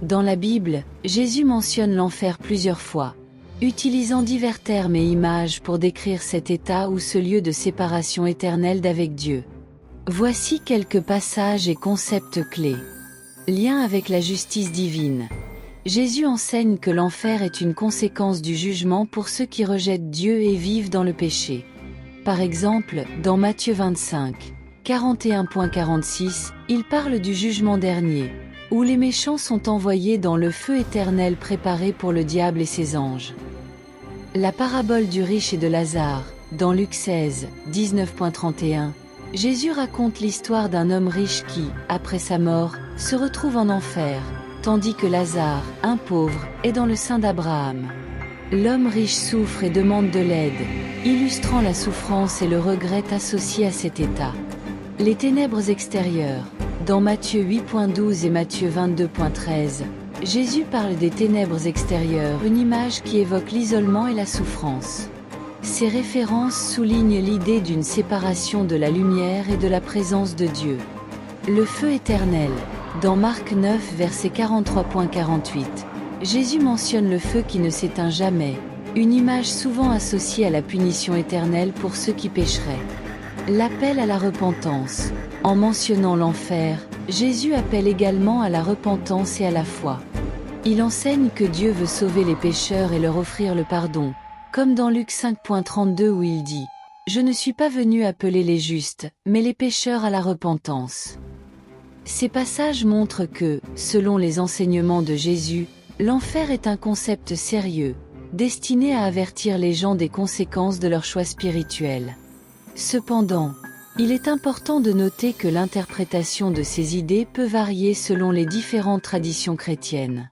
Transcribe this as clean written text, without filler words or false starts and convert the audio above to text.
Dans la Bible, Jésus mentionne l'enfer plusieurs fois, utilisant divers termes et images pour décrire cet état ou ce lieu de séparation éternelle d'avec Dieu. Voici quelques passages et concepts clés. Lien avec la justice divine. Jésus enseigne que l'enfer est une conséquence du jugement pour ceux qui rejettent Dieu et vivent dans le péché. Par exemple, dans Matthieu 25, 41.46, il parle du jugement dernier, où les méchants sont envoyés dans le feu éternel préparé pour le diable et ses anges. La parabole du riche et de Lazare, dans Luc 16, 19.31, Jésus raconte l'histoire d'un homme riche qui, après sa mort, se retrouve en enfer, tandis que Lazare, un pauvre, est dans le sein d'Abraham. L'homme riche souffre et demande de l'aide, illustrant la souffrance et le regret associés à cet état. Les ténèbres extérieures. Dans Matthieu 8.12 et Matthieu 22.13, Jésus parle des ténèbres extérieures, une image qui évoque l'isolement et la souffrance. Ces références soulignent l'idée d'une séparation de la lumière et de la présence de Dieu. Le feu éternel. Dans Marc 9 verset 43.48, Jésus mentionne le feu qui ne s'éteint jamais, une image souvent associée à la punition éternelle pour ceux qui pécheraient. L'appel à la repentance. En mentionnant l'enfer, Jésus appelle également à la repentance et à la foi. Il enseigne que Dieu veut sauver les pécheurs et leur offrir le pardon, comme dans Luc 5.32 où il dit « Je ne suis pas venu appeler les justes, mais les pécheurs à la repentance ». Ces passages montrent que, selon les enseignements de Jésus, l'enfer est un concept sérieux, destiné à avertir les gens des conséquences de leurs choix spirituels. Cependant, il est important de noter que l'interprétation de ces idées peut varier selon les différentes traditions chrétiennes.